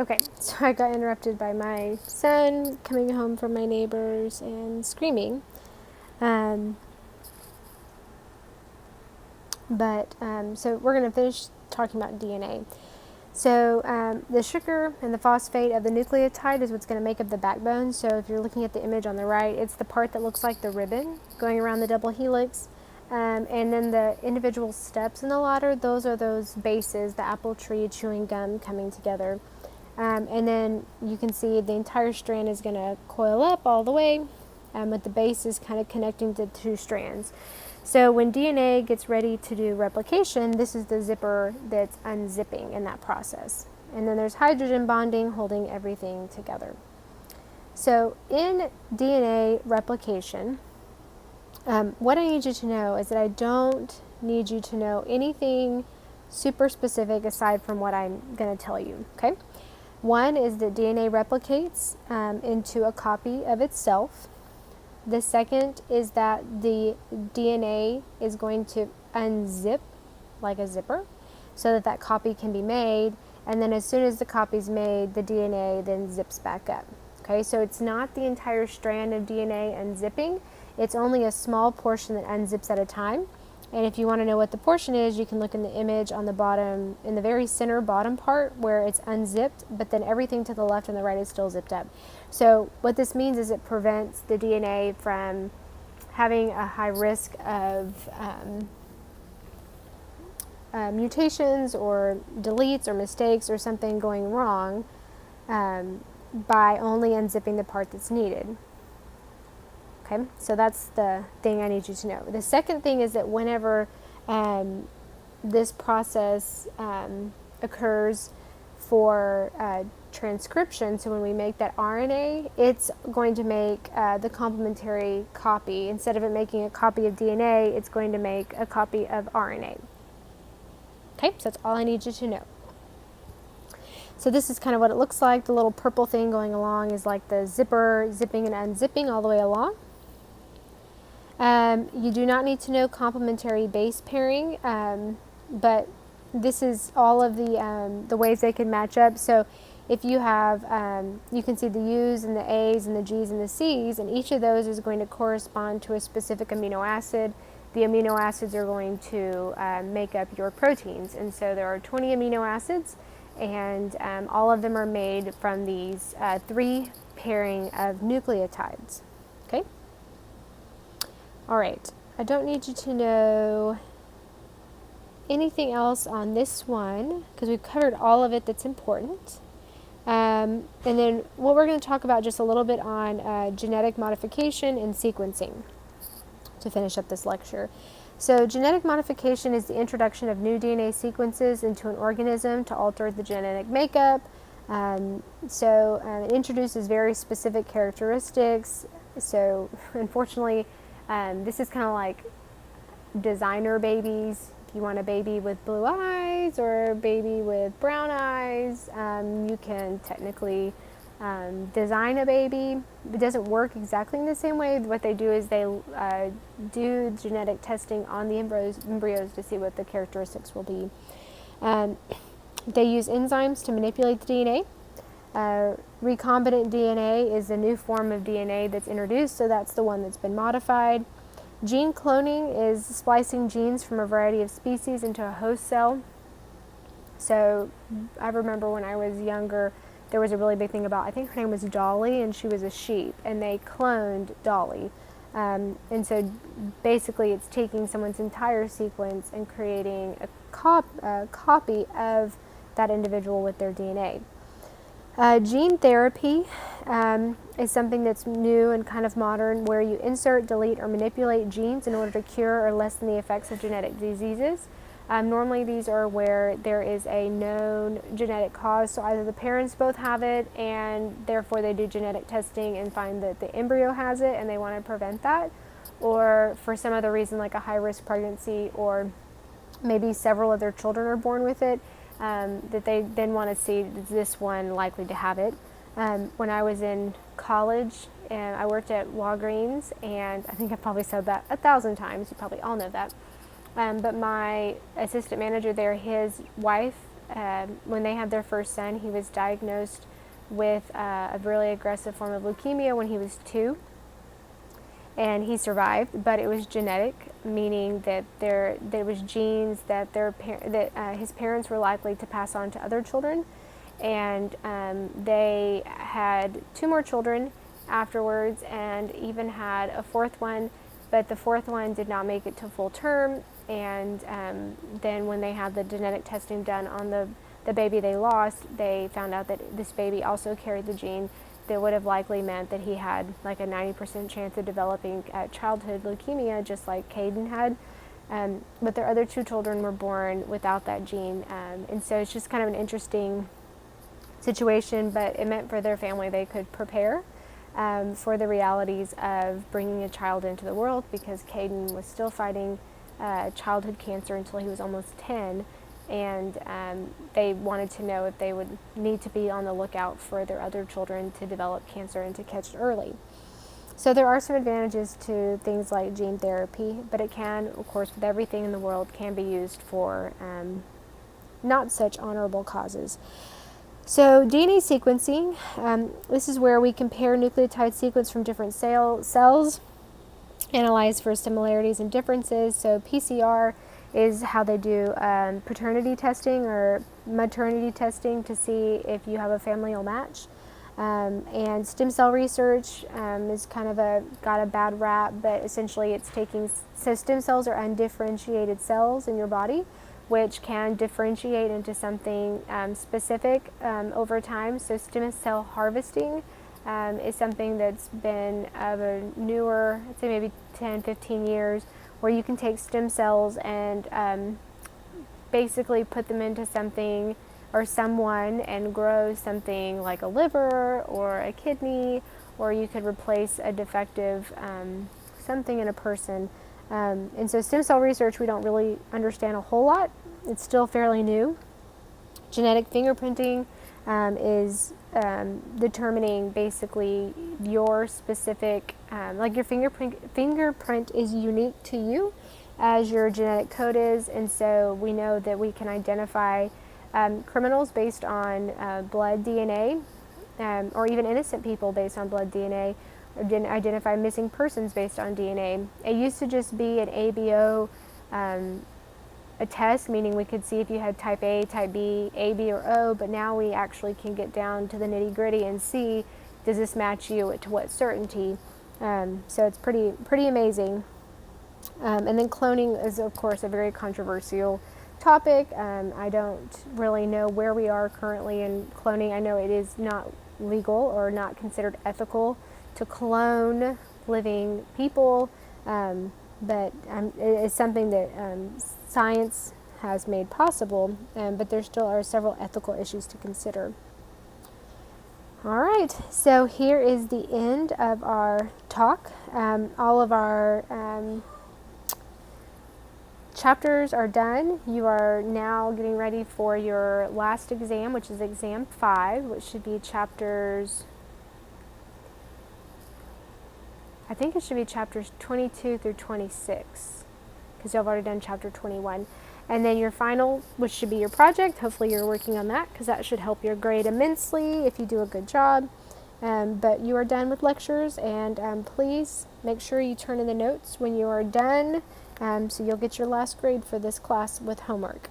Okay, so I got interrupted by my son coming home from my neighbors and screaming. Um, so we're going to finish talking about DNA. So the sugar and the phosphate of the nucleotide is what's going to make up the backbone. So if you're looking at the image on the right, it's the part that looks like the ribbon going around the double helix. And then the individual steps in the ladder, those are those bases, the apple tree, chewing gum coming together. And then you can see the entire strand is going to coil up all the way, with the base is kind of connecting to two strands. So when DNA gets ready to do replication, this is the zipper that's unzipping in that process. And then there's hydrogen bonding holding everything together. So in DNA replication, what I need you to know is that I don't need you to know anything super specific aside from what I'm going to tell you, okay? One is that DNA replicates into a copy of itself. The second is that the DNA is going to unzip like a zipper so that that copy can be made. And then as soon as the copy's made, the DNA then zips back up. Okay, so it's not the entire strand of DNA unzipping. It's only a small portion that unzips at a time. And if you want to know what the portion is, you can look in the image on the bottom, in the very center bottom part where it's unzipped, but then everything to the left and the right is still zipped up. So what this means is it prevents the DNA from having a high risk of mutations or deletes or mistakes or something going wrong by only unzipping the part that's needed. Okay, so that's the thing I need you to know. The second thing is that whenever this process occurs for transcription, so when we make that RNA, it's going to make the complementary copy. Instead of it making a copy of DNA, it's going to make a copy of RNA. Okay, so that's all I need you to know. So this is kind of what it looks like. The little purple thing going along is like the zipper zipping and unzipping all the way along. You do not need to know complementary base pairing, but this is all of the ways they can match up. So if you have, you can see the U's and the A's and the G's and the C's, and each of those is going to correspond to a specific amino acid. The amino acids are going to make up your proteins, and so there are 20 amino acids, and all of them are made from these 3 pairing of nucleotides. Okay? All right, I don't need you to know anything else on this one because we've covered all of it that's important. And then what we're going to talk about just a little bit on genetic modification and sequencing to finish up this lecture. So genetic modification is the introduction of new DNA sequences into an organism to alter the genetic makeup. It introduces very specific characteristics. So unfortunately, this is kind of like designer babies. If you want a baby with blue eyes or a baby with brown eyes, you can technically design a baby. It doesn't work exactly in the same way. What they do is they do genetic testing on the embryos to see what the characteristics will be. They use enzymes to manipulate the DNA. Recombinant DNA is a new form of DNA that's introduced, so that's the one that's been modified. Gene cloning is splicing genes from a variety of species into a host cell. So I remember when I was younger, there was a really big thing about, I think her name was Dolly, and she was a sheep, and they cloned Dolly. And so basically it's taking someone's entire sequence and creating a copy of that individual with their DNA. Gene therapy is something that's new and kind of modern, where you insert, delete, or manipulate genes in order to cure or lessen the effects of genetic diseases. Normally these are where there is a known genetic cause, so either the parents both have it and therefore they do genetic testing and find that the embryo has it and they want to prevent that, or for some other reason like a high-risk pregnancy, or maybe several of their children are born with it, that they then want to see, is this one likely to have it. When I was in college, and I worked at Walgreens, and I think I've probably said that 1,000 times, you probably all know that, but my assistant manager there, his wife when they had their first son, he was diagnosed with a really aggressive form of leukemia when he was 2, and he survived, but it was genetic, meaning that there was genes that his parents were likely to pass on to other children, and they had 2 more children afterwards, and even had a 4th one, but the 4th one did not make it to full term. And then when they had the genetic testing done on the baby they lost, they found out that this baby also carried the gene that would have likely meant that he had like a 90% chance of developing childhood leukemia, just like Caden had. But their other 2 children were born without that gene. And so it's just kind of an interesting situation, but it meant for their family they could prepare for the realities of bringing a child into the world, because Caden was still fighting childhood cancer until he was almost 10. And they wanted to know if they would need to be on the lookout for their other children to develop cancer and to catch it early. So there are some advantages to things like gene therapy, but it can, of course, with everything in the world, can be used for not such honorable causes. So DNA sequencing, this is where we compare nucleotide sequence from different cells, analyze for similarities and differences. So PCR is how they do paternity testing or maternity testing to see if you have a familial match. And stem cell research is kind of got a bad rap, but essentially it's so stem cells are undifferentiated cells in your body, which can differentiate into something specific over time. So stem cell harvesting is something that's been of a newer, I'd say maybe 10, 15 years, where you can take stem cells and basically put them into something or someone and grow something like a liver or a kidney, or you could replace a defective something in a person. And so stem cell research, we don't really understand a whole lot. It's still fairly new. Genetic fingerprinting is determining basically your specific, like your fingerprint is unique to you as your genetic code is, and so we know that we can identify criminals based on blood DNA, or even innocent people based on blood DNA, or identify missing persons based on DNA. It used to just be an ABO a test, meaning we could see if you had type A, type B, A, B, or O, but now we actually can get down to the nitty gritty and see, does this match you to what certainty? So it's pretty amazing. And then cloning is, of course, a very controversial topic. I don't really know where we are currently in cloning. I know it is not legal or not considered ethical to clone living people, but it is something that science has made possible, but there still are several ethical issues to consider. All right, so here is the end of our talk. All of our chapters are done. You are now getting ready for your last exam, which is exam 5, which should be chapters, I think it should be chapters 22 through 26, because you've already done chapter 21. And then your final, which should be your project, hopefully you're working on that, because that should help your grade immensely if you do a good job. But you are done with lectures, and please make sure you turn in the notes when you are done, so you'll get your last grade for this class with homework.